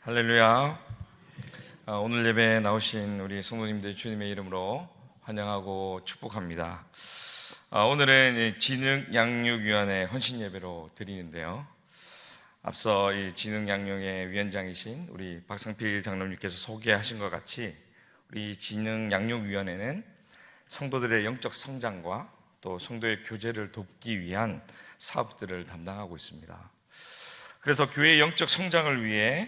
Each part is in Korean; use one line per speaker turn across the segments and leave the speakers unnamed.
할렐루야. 오늘 예배에 나오신 우리 성도님들 주님의 이름으로 환영하고 축복합니다. 오늘은 진흥양육위원회 헌신 예배로 드리는데요. 앞서 이 진흥양육의 위원장이신 우리 박상필 장로님께서 소개하신 것 같이 우리 진흥양육위원회는 성도들의 영적 성장과 또 성도의 교제를 돕기 위한 사업들을 담당하고 있습니다. 그래서 교회의 영적 성장을 위해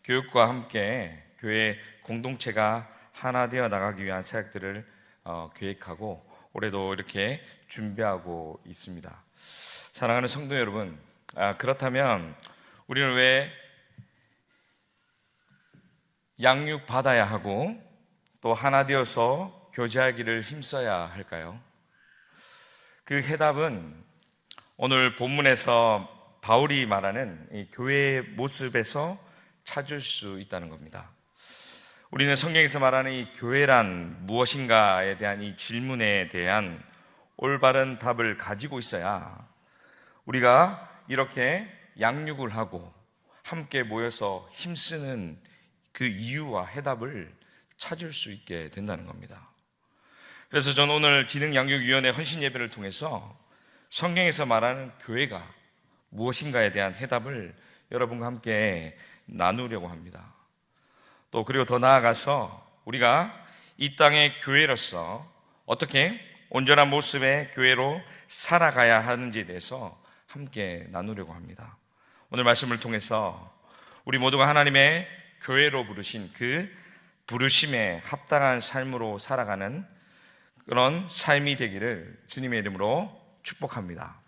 교육과 함께 교회 공동체가 하나 되어 나가기 위한 사역들을 계획하고 올해도 이렇게 준비하고 있습니다. 사랑하는 성도 여러분, 그렇다면 우리는 왜 양육받아야 하고 또 하나 되어서 교제하기를 힘써야 할까요? 그 해답은 오늘 본문에서 바울이 말하는 이 교회의 모습에서 찾을 수 있다는 겁니다. 우리는 성경에서 말하는 이 교회란 무엇인가에 대한 이 질문에 대한 올바른 답을 가지고 있어야 우리가 이렇게 양육을 하고 함께 모여서 힘쓰는 그 이유와 해답을 찾을 수 있게 된다는 겁니다. 그래서 저는 오늘 진흥양육위원회 헌신 예배를 통해서 성경에서 말하는 교회가 무엇인가에 대한 해답을 여러분과 함께 나누려고 합니다. 또 그리고 더 나아가서 우리가 이 땅의 교회로서 어떻게 온전한 모습의 교회로 살아가야 하는지에 대해서 함께 나누려고 합니다. 오늘 말씀을 통해서 우리 모두가 하나님의 교회로 부르신 그 부르심에 합당한 삶으로 살아가는 그런 삶이 되기를 주님의 이름으로 축복합니다.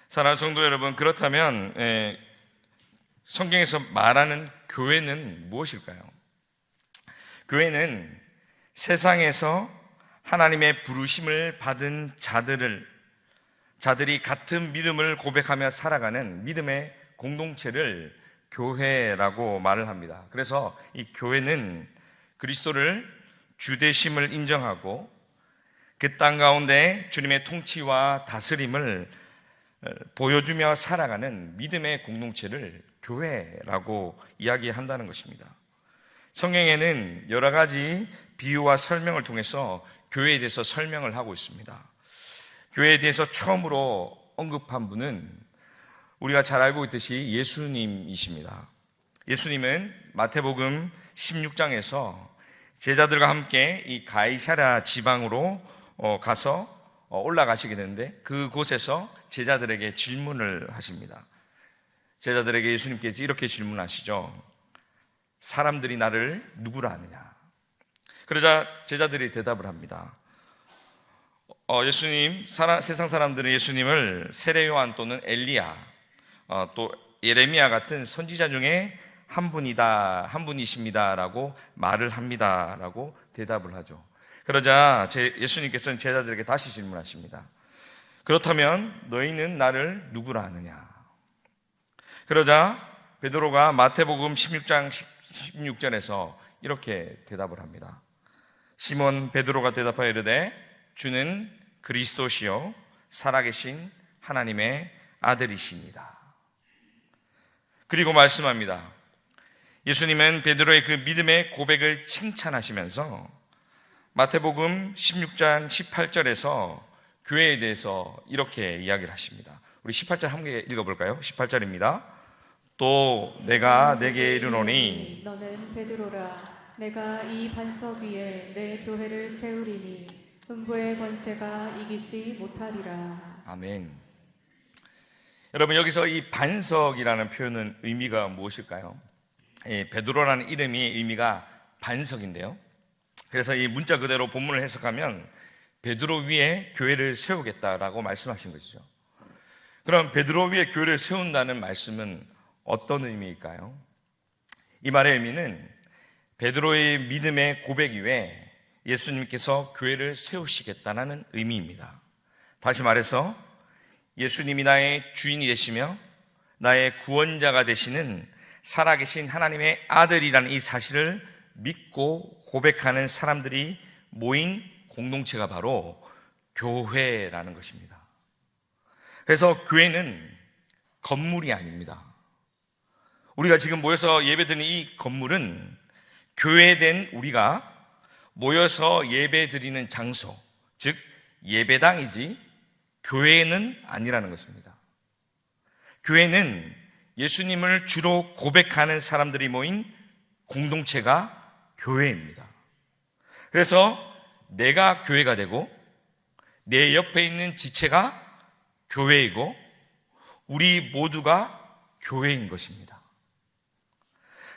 사랑하는 성도 여러분, 그렇다면 성경에서 말하는 교회는 무엇일까요? 교회는 세상에서 하나님의 부르심을 받은 자들이 같은 믿음을 고백하며 살아가는 믿음의 공동체를 교회라고 말을 합니다. 그래서 이 교회는 그리스도를 주되심을 인정하고 그 땅 가운데 주님의 통치와 다스림을 보여주며 살아가는 믿음의 공동체를 교회라고 이야기한다는 것입니다. 성경에는 여러 가지 비유와 설명을 통해서 교회에 대해서 설명을 하고 있습니다. 교회에 대해서 처음으로 언급한 분은 우리가 잘 알고 있듯이 예수님이십니다. 예수님은 마태복음 16장에서 제자들과 함께 이 가이사랴 지방으로 가서 올라가시게 되는데 그곳에서 제자들에게 질문을 하십니다. 제자들에게 예수님께서 이렇게 질문하시죠. 사람들이 나를 누구라 하느냐? 그러자 제자들이 대답을 합니다. 세상 사람들은 예수님을 세례 요한 또는 엘리야, 또 예레미야 같은 선지자 중에 한 분이십니다라고 말을 합니다라고 대답을 하죠. 그러자 예수님께서는 제자들에게 다시 질문하십니다. 그렇다면 너희는 나를 누구라 하느냐? 그러자 베드로가 마태복음 16장 16절에서 이렇게 대답을 합니다. 시몬 베드로가 대답하여 이르되 주는 그리스도시요 살아계신 하나님의 아들이십니다. 그리고 말씀합니다. 예수님은 베드로의 그 믿음의 고백을 칭찬하시면서 마태복음 16장 18절에서 교회에 대해서 이렇게 이야기를 하십니다. 우리 18절 함께 읽어볼까요? 18절입니다. 또 내가 내게 이르노니
너는 베드로라 내가 이 반석 위에 내 교회를 세우리니 음부의 권세가 이기지 못하리라.
아멘. 여러분, 여기서 이 반석이라는 표현은 의미가 무엇일까요? 베드로라는 이름이 의미가 반석인데요. 그래서 이 문자 그대로 본문을 해석하면 베드로 위에 교회를 세우겠다라고 말씀하신 것이죠. 그럼 베드로 위에 교회를 세운다는 말씀은 어떤 의미일까요? 이 말의 의미는 베드로의 믿음의 고백 위에 예수님께서 교회를 세우시겠다는 의미입니다. 다시 말해서 예수님이 나의 주인이 되시며 나의 구원자가 되시는 살아계신 하나님의 아들이라는 이 사실을 믿고 고백하는 사람들이 모인 공동체가 바로 교회라는 것입니다. 그래서 교회는 건물이 아닙니다. 우리가 지금 모여서 예배드리는 이 건물은 교회된 우리가 모여서 예배드리는 장소, 즉 예배당이지 교회는 아니라는 것입니다. 교회는 예수님을 주로 고백하는 사람들이 모인 공동체가 교회입니다. 그래서 내가 교회가 되고 내 옆에 있는 지체가 교회이고 우리 모두가 교회인 것입니다.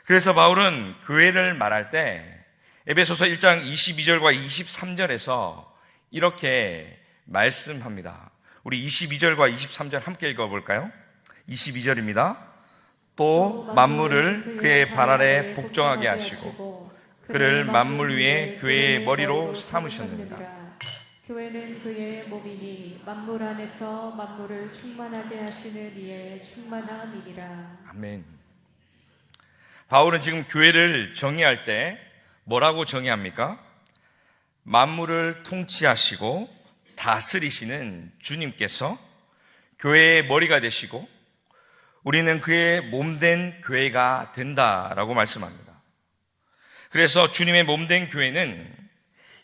그래서 바울은 교회를 말할 때 에베소서 1장 22절과 23절에서 이렇게 말씀합니다. 우리 22절과 23절 함께 읽어볼까요? 22절입니다. 또 만물을 그의 발 아래 복종하게 하시고 그를 만물 위에 교회의 머리로 삼으셨느니라.
교회는 그의 몸이니 만물 안에서 만물을 충만하게 하시는 이의 충만함이니라.
아멘. 바울은 지금 교회를 정의할 때 뭐라고 정의합니까? 만물을 통치하시고 다스리시는 주님께서 교회의 머리가 되시고 우리는 그의 몸된 교회가 된다라고 말씀합니다. 그래서 주님의 몸된 교회는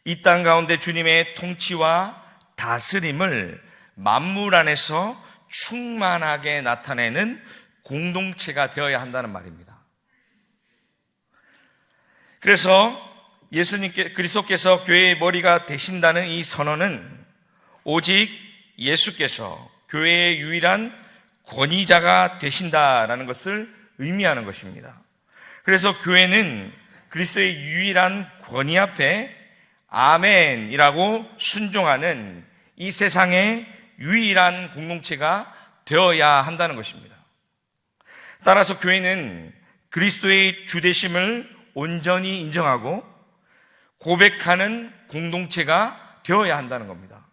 이 땅 가운데 주님의 통치와 다스림을 만물 안에서 충만하게 나타내는 공동체가 되어야 한다는 말입니다. 그래서 그리스도께서 교회의 머리가 되신다는 이 선언은 오직 예수께서 교회의 유일한 권위자가 되신다라는 것을 의미하는 것입니다. 그래서 교회는 그리스도의 유일한 권위 앞에 아멘이라고 순종하는 이 세상의 유일한 공동체가 되어야 한다는 것입니다. 따라서 교회는 그리스도의 주되심을 온전히 인정하고 고백하는 공동체가 되어야 한다는 겁니다.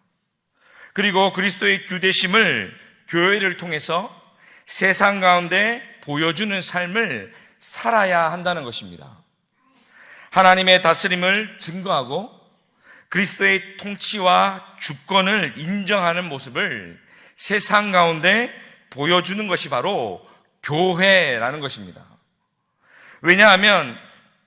그리고 그리스도의 주되심을 교회를 통해서 세상 가운데 보여주는 삶을 살아야 한다는 것입니다. 하나님의 다스림을 증거하고 그리스도의 통치와 주권을 인정하는 모습을 세상 가운데 보여주는 것이 바로 교회라는 것입니다. 왜냐하면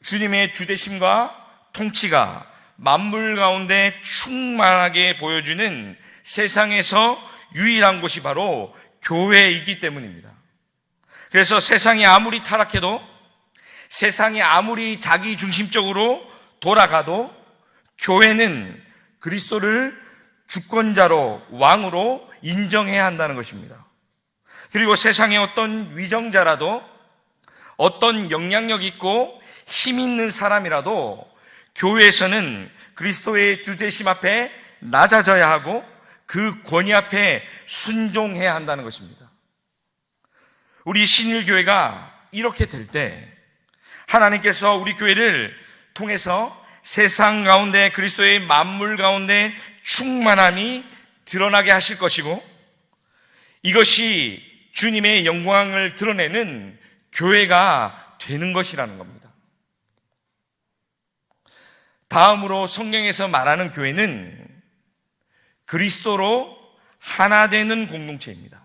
주님의 주되심과 통치가 만물 가운데 충만하게 보여주는 세상에서 유일한 곳이 바로 교회이기 때문입니다. 그래서 세상이 아무리 타락해도, 세상이 아무리 자기 중심적으로 돌아가도 교회는 그리스도를 주권자로, 왕으로 인정해야 한다는 것입니다. 그리고 세상의 어떤 위정자라도, 어떤 영향력 있고 힘 있는 사람이라도 교회에서는 그리스도의 주되심 앞에 낮아져야 하고 그 권위 앞에 순종해야 한다는 것입니다. 우리 신일교회가 이렇게 될 때 하나님께서 우리 교회를 통해서 세상 가운데 그리스도의 만물 가운데 충만함이 드러나게 하실 것이고, 이것이 주님의 영광을 드러내는 교회가 되는 것이라는 겁니다. 다음으로 성경에서 말하는 교회는 그리스도로 하나 되는 공동체입니다.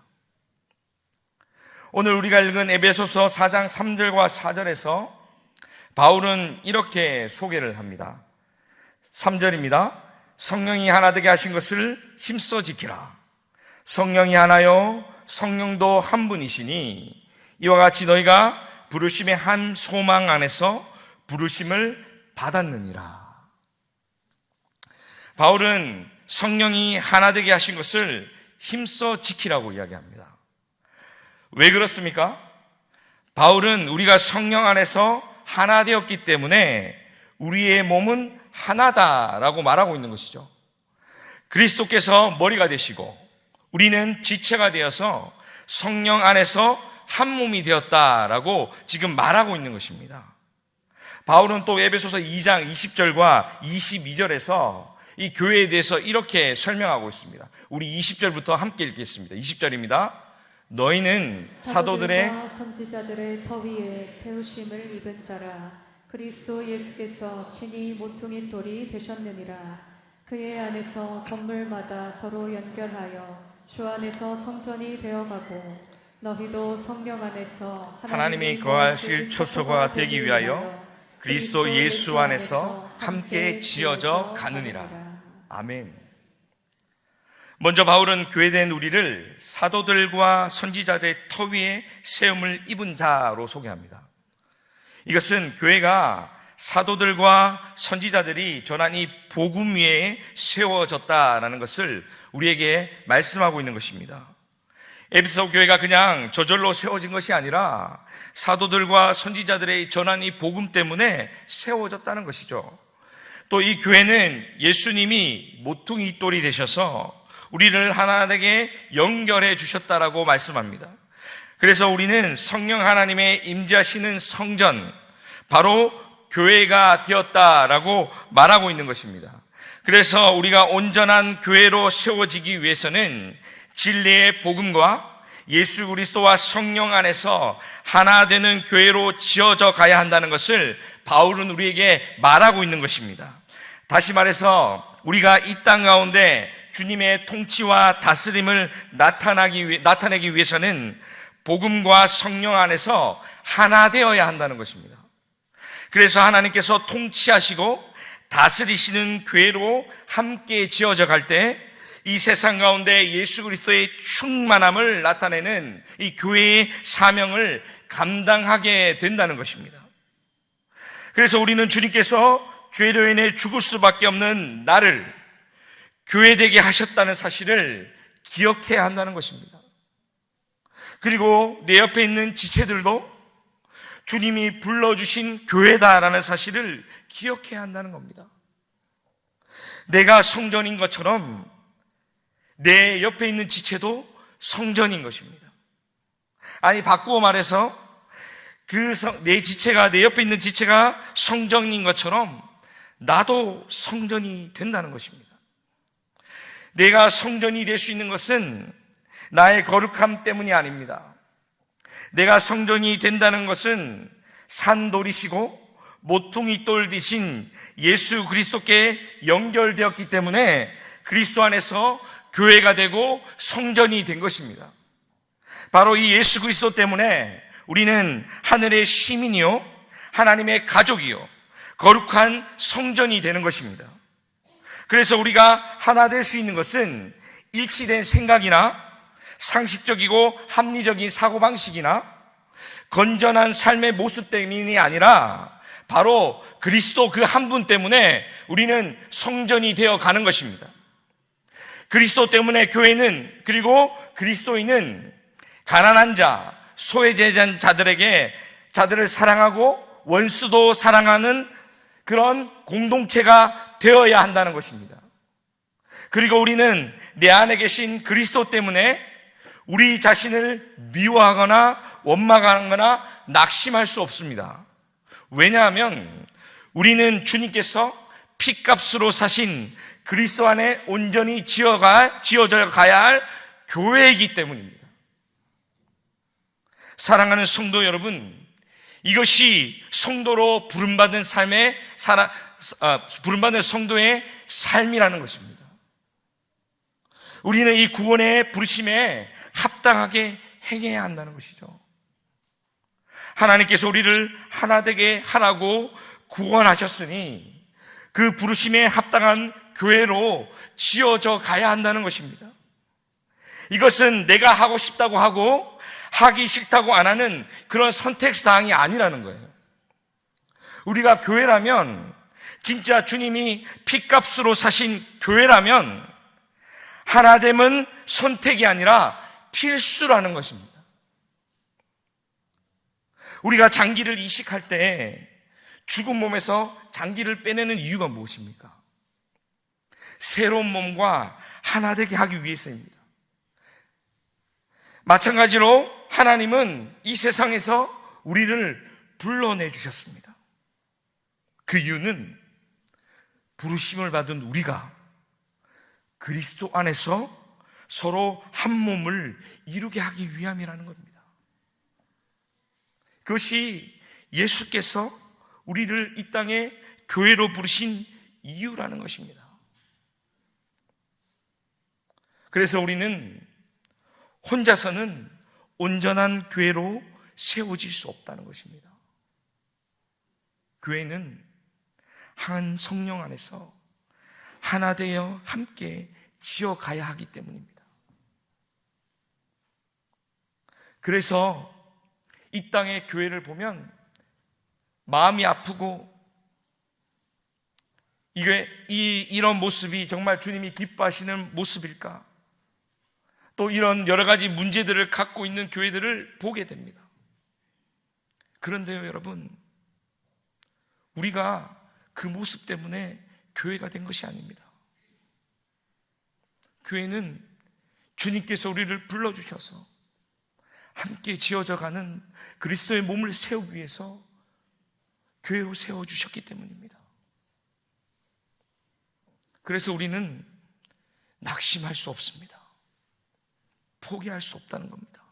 오늘 우리가 읽은 에베소서 4장 3절과 4절에서 바울은 이렇게 소개를 합니다. 3절입니다. 성령이 하나 되게 하신 것을 힘써 지키라. 성령이 하나요 성령도 한 분이시니 이와 같이 너희가 부르심의 한 소망 안에서 부르심을 받았느니라. 바울은 성령이 하나 되게 하신 것을 힘써 지키라고 이야기합니다. 왜 그렇습니까? 바울은 우리가 성령 안에서 하나 되었기 때문에 우리의 몸은 하나다라고 말하고 있는 것이죠. 그리스도께서 머리가 되시고 우리는 지체가 되어서 성령 안에서 한 몸이 되었다라고 지금 말하고 있는 것입니다. 바울은 또 에베소서 2장 20절과 22절에서 이 교회에 대해서 이렇게 설명하고 있습니다. 우리 20절부터 함께 읽겠습니다. 20절입니다. 너희는 사도들의
선지자들의 터 위에 세우심을 입은 자라. 그리스도 예수께서 친히 모퉁이 돌이 되셨느니라. 그의 안에서 건물마다 서로 연결하여 주 안에서 성전이 되어가고 너희도 성령 안에서
하나님이 거하실 초소가 되기 위하여 그리스도 예수 안에서 함께 지어져 가느니라. 아멘. 먼저 바울은 교회된 우리를 사도들과 선지자들의 터 위에 세움을 입은 자로 소개합니다. 이것은 교회가 사도들과 선지자들이 전한 이 복음 위에 세워졌다라는 것을 우리에게 말씀하고 있는 것입니다. 에베소 교회가 그냥 저절로 세워진 것이 아니라 사도들과 선지자들의 전한 이 복음 때문에 세워졌다는 것이죠. 또 이 교회는 예수님이 모퉁이 돌이 되셔서 우리를 하나님께 연결해 주셨다라고 말씀합니다. 그래서 우리는 성령 하나님의 임재하시는 성전, 바로 교회가 되었다라고 말하고 있는 것입니다. 그래서 우리가 온전한 교회로 세워지기 위해서는 진리의 복음과 예수 그리스도와 성령 안에서 하나 되는 교회로 지어져 가야 한다는 것을 바울은 우리에게 말하고 있는 것입니다. 다시 말해서 우리가 이 땅 가운데 주님의 통치와 다스림을 나타내기 위해서는 복음과 성령 안에서 하나 되어야 한다는 것입니다. 그래서 하나님께서 통치하시고 다스리시는 교회로 함께 지어져 갈 때 이 세상 가운데 예수 그리스도의 충만함을 나타내는 이 교회의 사명을 감당하게 된다는 것입니다. 그래서 우리는 주님께서 죄로 인해 죽을 수밖에 없는 나를 교회되게 하셨다는 사실을 기억해야 한다는 것입니다. 그리고 내 옆에 있는 지체들도 주님이 불러주신 교회다라는 사실을 기억해야 한다는 겁니다. 내가 성전인 것처럼 내 옆에 있는 지체도 성전인 것입니다. 아니, 바꾸어 말해서 내 지체가, 내 옆에 있는 지체가 성전인 것처럼 나도 성전이 된다는 것입니다. 내가 성전이 될 수 있는 것은 나의 거룩함 때문이 아닙니다. 내가 성전이 된다는 것은 산돌이시고 모퉁이 돌 되신 예수 그리스도께 연결되었기 때문에 그리스도 안에서 교회가 되고 성전이 된 것입니다. 바로 이 예수 그리스도 때문에 우리는 하늘의 시민이요, 하나님의 가족이요, 거룩한 성전이 되는 것입니다. 그래서 우리가 하나 될 수 있는 것은 일치된 생각이나 상식적이고 합리적인 사고방식이나 건전한 삶의 모습 때문이 아니라 바로 그리스도 그 한 분 때문에 우리는 성전이 되어 가는 것입니다. 그리스도 때문에 교회는, 그리고 그리스도인은 가난한 자, 소외제한 자들을 사랑하고 원수도 사랑하는 그런 공동체가 되어야 한다는 것입니다. 그리고 우리는 내 안에 계신 그리스도 때문에 우리 자신을 미워하거나 원망하거나 낙심할 수 없습니다. 왜냐하면 우리는 주님께서 핏값으로 사신 그리스도 안에 온전히 지어져 가야 할 교회이기 때문입니다. 사랑하는 성도 여러분, 이것이 성도로 부름받은 부름받은 성도의 삶이라는 것입니다. 우리는 이 구원의 부르심에 합당하게 행해야 한다는 것이죠. 하나님께서 우리를 하나 되게 하라고 구원하셨으니 그 부르심에 합당한 교회로 지어져 가야 한다는 것입니다. 이것은 내가 하고 싶다고 하고 하기 싫다고 안 하는 그런 선택사항이 아니라는 거예요. 우리가 교회라면, 진짜 주님이 핏값으로 사신 교회라면 하나됨은 선택이 아니라 필수라는 것입니다. 우리가 장기를 이식할 때 죽은 몸에서 장기를 빼내는 이유가 무엇입니까? 새로운 몸과 하나 되게 하기 위해서입니다. 마찬가지로 하나님은 이 세상에서 우리를 불러내 주셨습니다. 그 이유는 부르심을 받은 우리가 그리스도 안에서 서로 한 몸을 이루게 하기 위함이라는 겁니다. 그것이 예수께서 우리를 이 땅에 교회로 부르신 이유라는 것입니다. 그래서 우리는 혼자서는 온전한 교회로 세워질 수 없다는 것입니다. 교회는 한 성령 안에서 하나 되어 함께 지어가야 하기 때문입니다. 그래서 이 땅의 교회를 보면 마음이 아프고, 이런 모습이 정말 주님이 기뻐하시는 모습일까? 또 이런 여러 가지 문제들을 갖고 있는 교회들을 보게 됩니다. 그런데요, 여러분, 우리가 그 모습 때문에 교회가 된 것이 아닙니다. 교회는 주님께서 우리를 불러주셔서 함께 지어져 가는 그리스도의 몸을 세우기 위해서 교회로 세워주셨기 때문입니다. 그래서 우리는 낙심할 수 없습니다. 포기할 수 없다는 겁니다.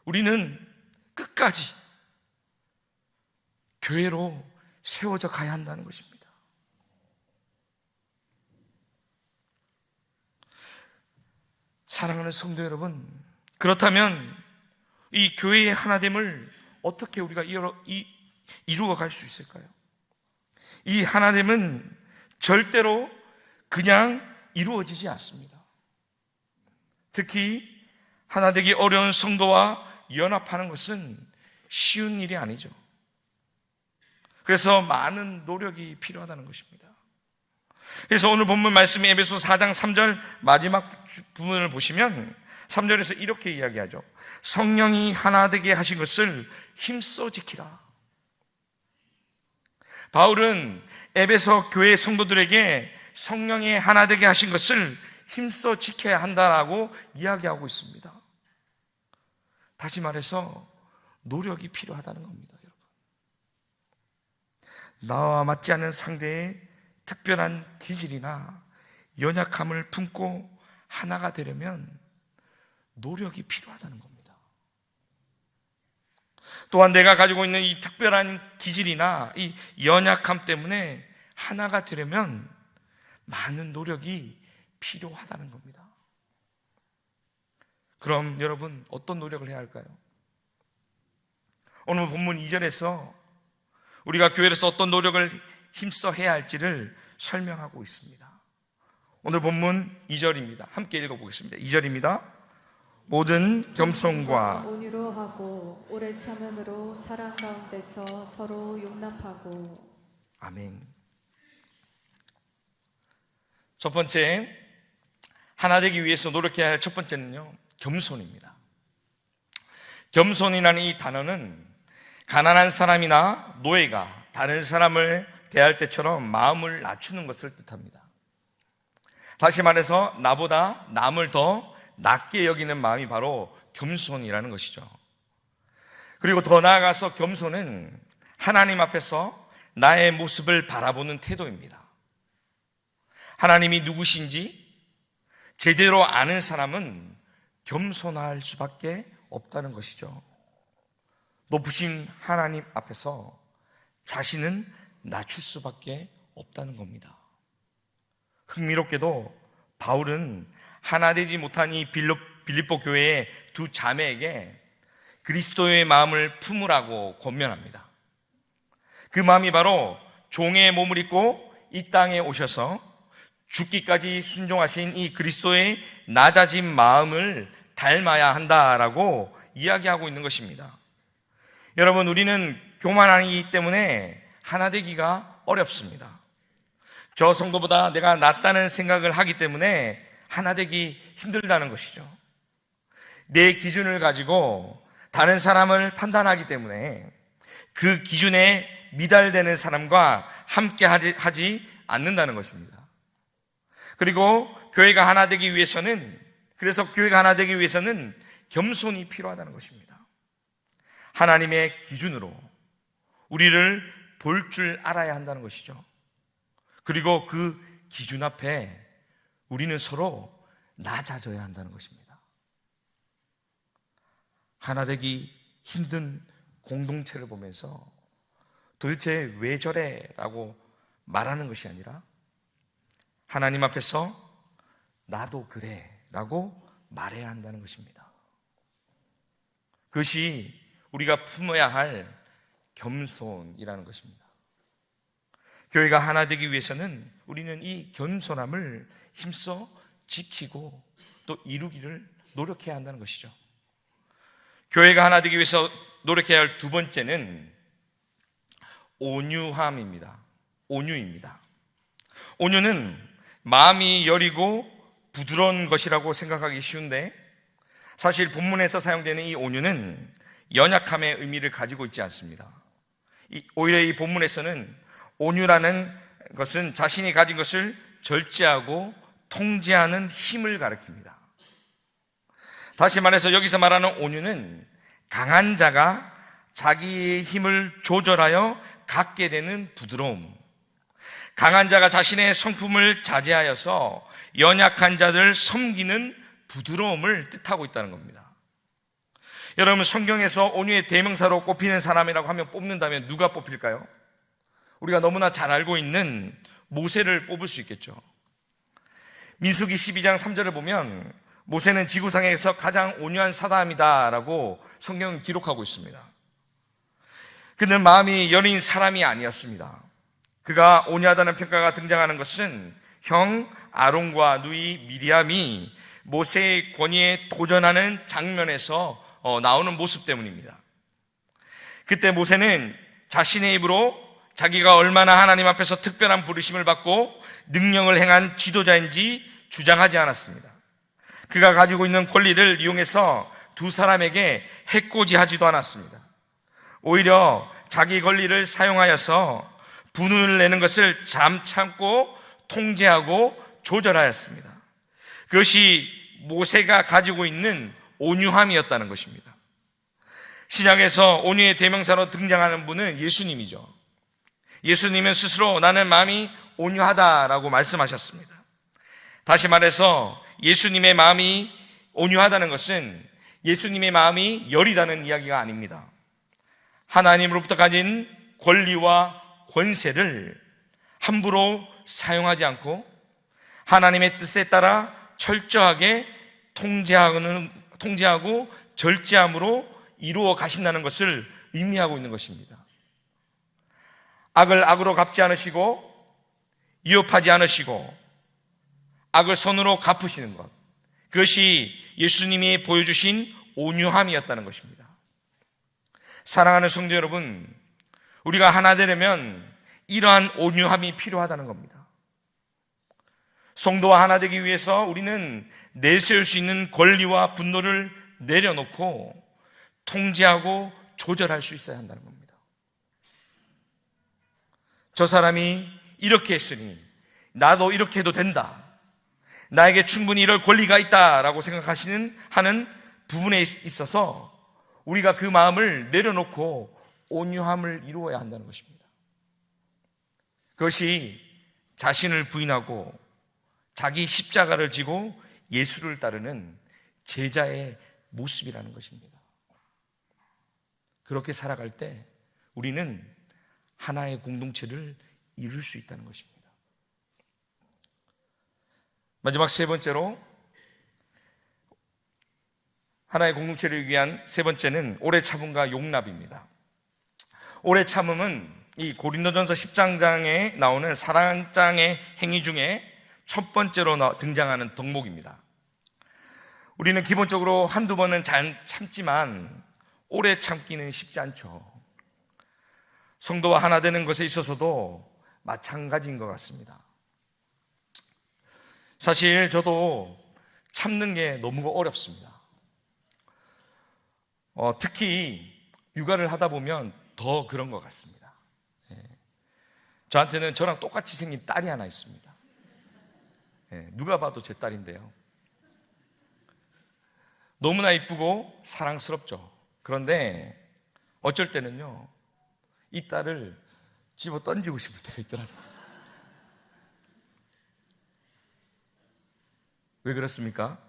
우리는 끝까지 교회로 세워져 가야 한다는 것입니다. 사랑하는 성도 여러분, 그렇다면 이 교회의 하나됨을 어떻게 우리가 이루어갈 수 있을까요? 이 하나됨은 절대로 그냥 이루어지지 않습니다. 특히 하나 되기 어려운 성도와 연합하는 것은 쉬운 일이 아니죠. 그래서 많은 노력이 필요하다는 것입니다. 그래서 오늘 본문 말씀이 에베소 4장 3절 마지막 부분을 보시면 3절에서 이렇게 이야기하죠. 성령이 하나 되게 하신 것을 힘써 지키라. 바울은 에베소 교회 성도들에게 성령이 하나 되게 하신 것을 힘써 지켜야 한다라고 이야기하고 있습니다. 다시 말해서 노력이 필요하다는 겁니다, 여러분. 나와 맞지 않는 상대의 특별한 기질이나 연약함을 품고 하나가 되려면 노력이 필요하다는 겁니다. 또한 내가 가지고 있는 이 특별한 기질이나 이 연약함 때문에 하나가 되려면 많은 노력이 필요하다는 겁니다. 그럼 여러분, 어떤 노력을 해야 할까요? 오늘 본문 2절에서 우리가 교회에서 어떤 노력을 힘써 해야 할지를 설명하고 있습니다. 오늘 본문 2절입니다. 함께 읽어보겠습니다. 2절입니다. 모든 겸손과
온유로 하고 오래 참음으로 사랑 가운데서 서로 용납하고.
아멘. 첫 번째, 하나 되기 위해서 노력해야 할 첫 번째는요, 겸손입니다. 겸손이라는 이 단어는 가난한 사람이나 노예가 다른 사람을 대할 때처럼 마음을 낮추는 것을 뜻합니다. 다시 말해서 나보다 남을 더 낮게 여기는 마음이 바로 겸손이라는 것이죠. 그리고 더 나아가서 겸손은 하나님 앞에서 나의 모습을 바라보는 태도입니다. 하나님이 누구신지 제대로 아는 사람은 겸손할 수밖에 없다는 것이죠. 높으신 하나님 앞에서 자신은 낮출 수밖에 없다는 겁니다. 흥미롭게도 바울은 하나 되지 못한 이 빌립보 교회의 두 자매에게 그리스도의 마음을 품으라고 권면합니다. 그 마음이 바로 종의 몸을 입고 이 땅에 오셔서 죽기까지 순종하신 이 그리스도의 낮아진 마음을 닮아야 한다라고 이야기하고 있는 것입니다. 여러분, 우리는 교만하기 때문에 하나 되기가 어렵습니다. 저 성도보다 내가 낫다는 생각을 하기 때문에 하나 되기 힘들다는 것이죠. 내 기준을 가지고 다른 사람을 판단하기 때문에 그 기준에 미달되는 사람과 함께 하지 않는다는 것입니다. 그리고 교회가 하나 되기 위해서는 겸손이 필요하다는 것입니다. 하나님의 기준으로 우리를 볼 줄 알아야 한다는 것이죠. 그리고 그 기준 앞에 우리는 서로 낮아져야 한다는 것입니다. 하나 되기 힘든 공동체를 보면서 도대체 왜 저래? 라고 말하는 것이 아니라 하나님 앞에서 나도 그래 라고 말해야 한다는 것입니다. 그것이 우리가 품어야 할 겸손이라는 것입니다. 교회가 하나 되기 위해서는 우리는 이 겸손함을 힘써 지키고 또 이루기를 노력해야 한다는 것이죠. 교회가 하나 되기 위해서 노력해야 할 두 번째는 온유함입니다. 온유입니다. 온유는 마음이 여리고 부드러운 것이라고 생각하기 쉬운데 사실 본문에서 사용되는 이 온유는 연약함의 의미를 가지고 있지 않습니다. 오히려 이 본문에서는 온유라는 것은 자신이 가진 것을 절제하고 통제하는 힘을 가리킵니다. 다시 말해서 여기서 말하는 온유는 강한 자가 자기의 힘을 조절하여 갖게 되는 부드러움, 강한 자가 자신의 성품을 자제하여서 연약한 자들을 섬기는 부드러움을 뜻하고 있다는 겁니다. 여러분, 성경에서 온유의 대명사로 꼽히는 사람이라고 하면 뽑는다면 누가 뽑힐까요? 우리가 너무나 잘 알고 있는 모세를 뽑을 수 있겠죠. 민수기 12장 3절을 보면 모세는 지구상에서 가장 온유한 사람이다라고 성경은 기록하고 있습니다. 그는 마음이 여린 사람이 아니었습니다. 그가 온유하다는 평가가 등장하는 것은 형 아론과 누이 미리암이 모세의 권위에 도전하는 장면에서 나오는 모습 때문입니다. 그때 모세는 자신의 입으로 자기가 얼마나 하나님 앞에서 특별한 부르심을 받고 능력을 행한 지도자인지 주장하지 않았습니다. 그가 가지고 있는 권리를 이용해서 두 사람에게 해코지하지도 않았습니다. 오히려 자기 권리를 사용하여서 분을 내는 것을 참고 통제하고 조절하였습니다. 그것이 모세가 가지고 있는 온유함이었다는 것입니다. 신약에서 온유의 대명사로 등장하는 분은 예수님이죠. 예수님은 스스로 나는 마음이 온유하다라고 말씀하셨습니다. 다시 말해서 예수님의 마음이 온유하다는 것은 예수님의 마음이 여리다는 이야기가 아닙니다. 하나님으로부터 가진 권리와 권세를 함부로 사용하지 않고 하나님의 뜻에 따라 철저하게 통제하고 절제함으로 이루어 가신다는 것을 의미하고 있는 것입니다. 악을 악으로 갚지 않으시고 위협하지 않으시고 악을 손으로 갚으시는 것, 그것이 예수님이 보여주신 온유함이었다는 것입니다. 사랑하는 성도 여러분, 우리가 하나 되려면 이러한 온유함이 필요하다는 겁니다. 성도와 하나 되기 위해서 우리는 내세울 수 있는 권리와 분노를 내려놓고 통제하고 조절할 수 있어야 한다는 겁니다. 저 사람이 이렇게 했으니 나도 이렇게 해도 된다, 나에게 충분히 이럴 권리가 있다라고 하는 부분에 있어서 우리가 그 마음을 내려놓고 온유함을 이루어야 한다는 것입니다. 그것이 자신을 부인하고 자기 십자가를 지고 예수를 따르는 제자의 모습이라는 것입니다. 그렇게 살아갈 때 우리는 하나의 공동체를 이룰 수 있다는 것입니다. 마지막 세 번째로 하나의 공동체를 위한 세 번째는 오래 참음과 용납입니다. 오래 참음은 이 고린도전서 10장에 나오는 사랑장의 행위 중에 첫 번째로 등장하는 덕목입니다. 우리는 기본적으로 한두 번은 잘 참지만 오래 참기는 쉽지 않죠. 성도와 하나 되는 것에 있어서도 마찬가지인 것 같습니다. 사실 저도 참는 게 너무 어렵습니다. 특히 육아를 하다 보면 더 그런 것 같습니다. 저한테는 저랑 똑같이 생긴 딸이 하나 있습니다. 누가 봐도 제 딸인데요. 너무나 이쁘고 사랑스럽죠. 그런데 어쩔 때는요, 이 딸을 집어 던지고 싶을 때가 있더라고요. 왜 그렇습니까?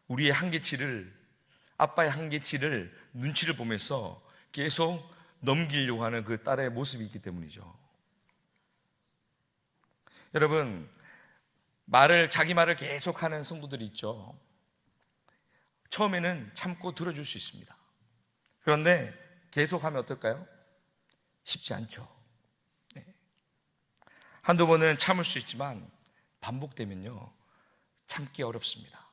우리의 한계치를, 아빠의 한계치를 눈치를 보면서 계속 넘기려고 하는 그 딸의 모습이 있기 때문이죠. 여러분, 자기 말을 계속하는 성도들이 있죠. 처음에는 참고 들어줄 수 있습니다. 그런데 계속하면 어떨까요? 쉽지 않죠. 네. 한두 번은 참을 수 있지만 반복되면요, 참기 어렵습니다.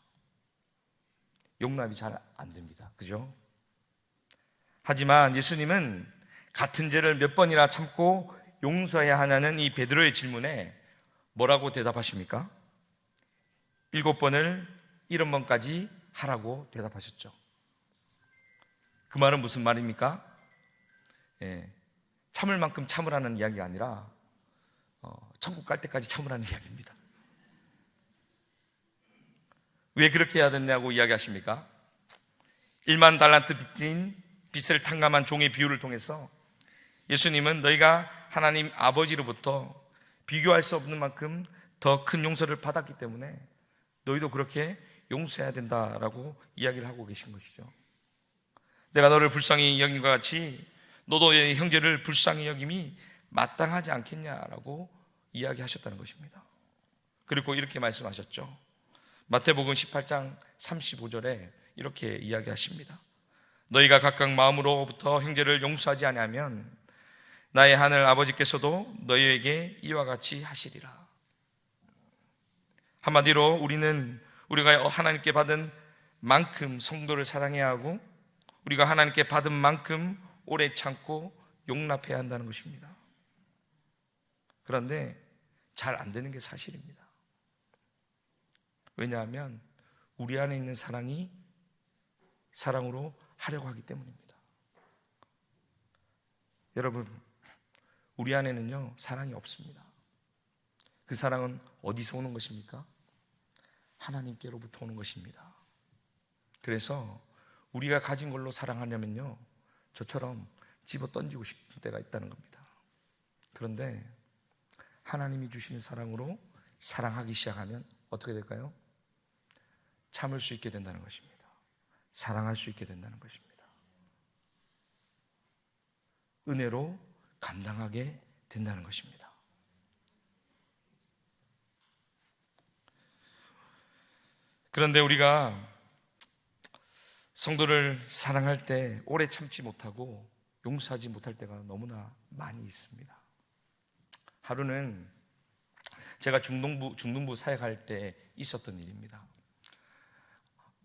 용납이 잘 안 됩니다. 그죠? 하지만 예수님은 같은 죄를 몇 번이나 참고 용서해야 하냐는 이 베드로의 질문에 뭐라고 대답하십니까? 7번을 70번까지 하라고 대답하셨죠. 그 말은 무슨 말입니까? 참을 만큼 참으라는 이야기가 아니라 천국 갈 때까지 참으라는 이야기입니다. 왜 그렇게 해야 됐냐고 이야기하십니까? 1만 달란트 빚진 빚을 탕감한 종의 비유를 통해서 예수님은 너희가 하나님 아버지로부터 비교할 수 없는 만큼 더 큰 용서를 받았기 때문에 너희도 그렇게 용서해야 된다라고 이야기를 하고 계신 것이죠. 내가 너를 불쌍히 여긴 것 같이 너도 내 형제를 불쌍히 여김이 마땅하지 않겠냐라고 이야기하셨다는 것입니다. 그리고 이렇게 말씀하셨죠. 마태복음 18장 35절에 이렇게 이야기하십니다. 너희가 각각 마음으로부터 형제를 용서하지 아니하면 나의 하늘 아버지께서도 너희에게 이와 같이 하시리라. 한마디로 우리가 하나님께 받은 만큼 성도를 사랑해야 하고 우리가 하나님께 받은 만큼 오래 참고 용납해야 한다는 것입니다. 그런데 잘 안 되는 게 사실입니다. 왜냐하면 우리 안에 있는 사랑이 사랑으로 하려고 하기 때문입니다. 여러분, 우리 안에는요, 사랑이 없습니다. 그 사랑은 어디서 오는 것입니까? 하나님께로부터 오는 것입니다. 그래서 우리가 가진 걸로 사랑하려면요, 저처럼 집어 던지고 싶은 때가 있다는 겁니다. 그런데 하나님이 주시는 사랑으로 사랑하기 시작하면 어떻게 될까요? 참을 수 있게 된다는 것입니다. 사랑할 수 있게 된다는 것입니다. 은혜로 감당하게 된다는 것입니다. 그런데 우리가 성도를 사랑할 때 오래 참지 못하고 용서하지 못할 때가 너무나 많이 있습니다. 하루는 제가 중등부 사역할 때 있었던 일입니다.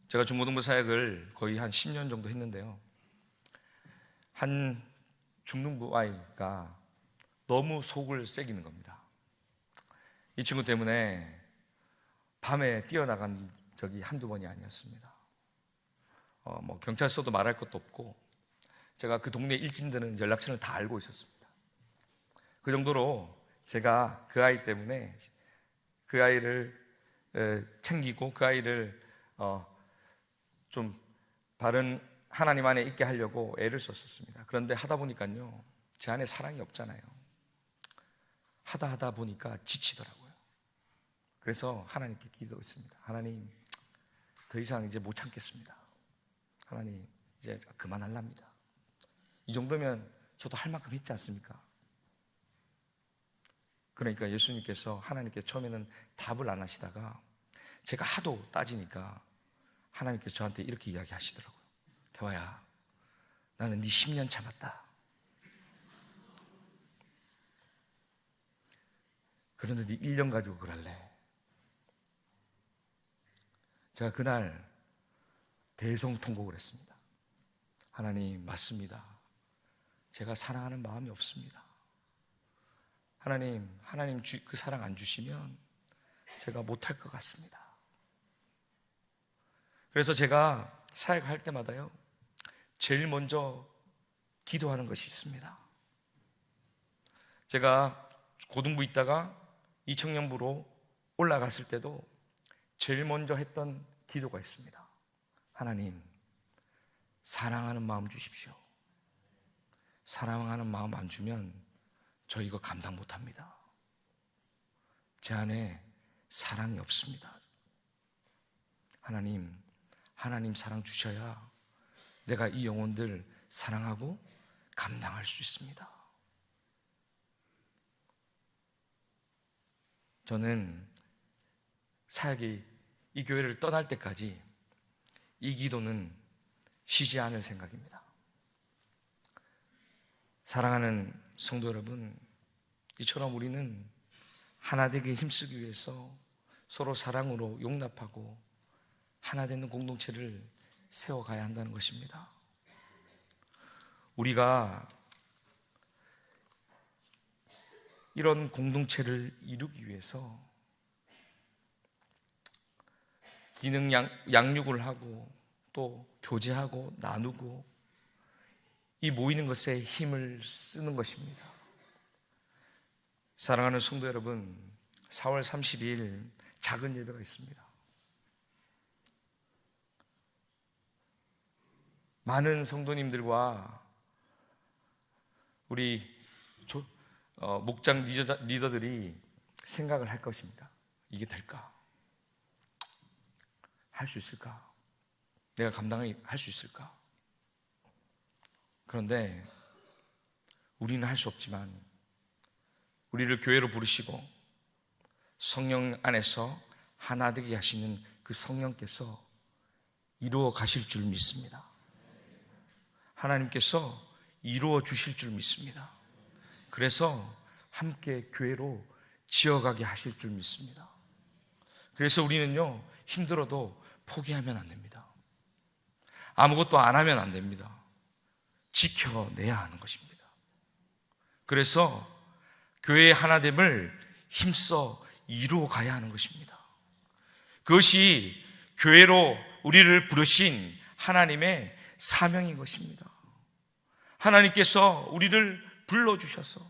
제가 중고등부 사역을 거의 한 10년 정도 했는데요, 한 중등부 아이가 너무 속을 새기는 겁니다. 이 친구 때문에 밤에 뛰어나간 적이 한두 번이 아니었습니다. 경찰서도 말할 것도 없고 제가 그 동네 일진들은 연락처를 다 알고 있었습니다. 그 정도로 제가 그 아이 때문에 그 아이를 챙기고 그 아이를 좀 바른 하나님 안에 있게 하려고 애를 썼었습니다. 그런데 하다 보니까요, 제 안에 사랑이 없잖아요. 하다 보니까 지치더라고요. 그래서 하나님께 기도했습니다. 하나님, 더 이상 이제 못 참겠습니다. 하나님, 이제 그만할랍니다. 이 정도면 저도 할 만큼 했지 않습니까? 그러니까 예수님께서 하나님께 처음에는 답을 안 하시다가 제가 하도 따지니까 하나님께서 저한테 이렇게 이야기하시더라고요. 대화야, 나는 네 10년 참았다. 그런데 네 1년 가지고 그럴래? 제가 그날 대성통곡을 했습니다. 하나님, 맞습니다. 제가 사랑하는 마음이 없습니다. 하나님 그 사랑 안 주시면 제가 못할 것 같습니다. 그래서 제가 사역할 때마다요, 제일 먼저 기도하는 것이 있습니다. 제가 고등부 있다가 이 청년부로 올라갔을 때도 제일 먼저 했던 기도가 있습니다. 하나님, 사랑하는 마음 주십시오. 사랑하는 마음 안 주면 저 이거 감당 못합니다. 제 안에 사랑이 없습니다. 하나님 사랑 주셔야 내가 이 영혼들 사랑하고 감당할 수 있습니다. 저는 사역이 이 교회를 떠날 때까지 이 기도는 쉬지 않을 생각입니다. 사랑하는 성도 여러분, 이처럼 우리는 하나 되게 힘쓰기 위해서 서로 사랑으로 용납하고 하나 되는 공동체를 세워가야 한다는 것입니다. 우리가 이런 공동체를 이루기 위해서 기능 양육을 하고 또 교제하고 나누고 이 모이는 것에 힘을 쓰는 것입니다. 사랑하는 성도 여러분, 4월 30일 작은 예배가 있습니다. 많은 성도님들과 우리 목장 리더들이 생각을 할 것입니다. 이게 될까? 할 수 있을까? 내가 감당할 수 있을까? 그런데 우리는 할 수 없지만 우리를 교회로 부르시고 성령 안에서 하나 되게 하시는 그 성령께서 이루어 가실 줄 믿습니다. 하나님께서 이루어 주실 줄 믿습니다. 그래서 함께 교회로 지어가게 하실 줄 믿습니다. 그래서 우리는요, 힘들어도 포기하면 안 됩니다. 아무것도 안 하면 안 됩니다. 지켜내야 하는 것입니다. 그래서 교회의 하나됨을 힘써 이루어 가야 하는 것입니다. 그것이 교회로 우리를 부르신 하나님의 사명인 것입니다. 하나님께서 우리를 불러주셔서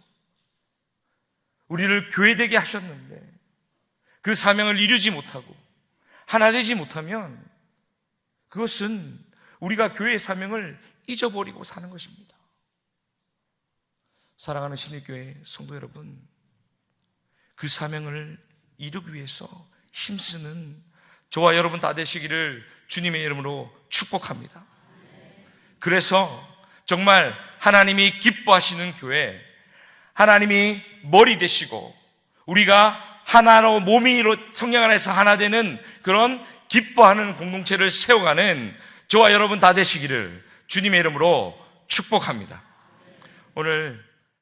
우리를 교회되게 하셨는데 그 사명을 이루지 못하고 하나 되지 못하면 그것은 우리가 교회의 사명을 잊어버리고 사는 것입니다. 사랑하는 신일교회 성도 여러분, 그 사명을 이루기 위해서 힘쓰는 저와 여러분 다 되시기를 주님의 이름으로 축복합니다. 그래서 정말 하나님이 기뻐하시는 교회, 하나님이 머리 되시고 우리가 하나로 몸이로 성령 안에서 하나 되는 그런 기뻐하는 공동체를 세워가는 저와 여러분 다 되시기를 주님의 이름으로 축복합니다. 오늘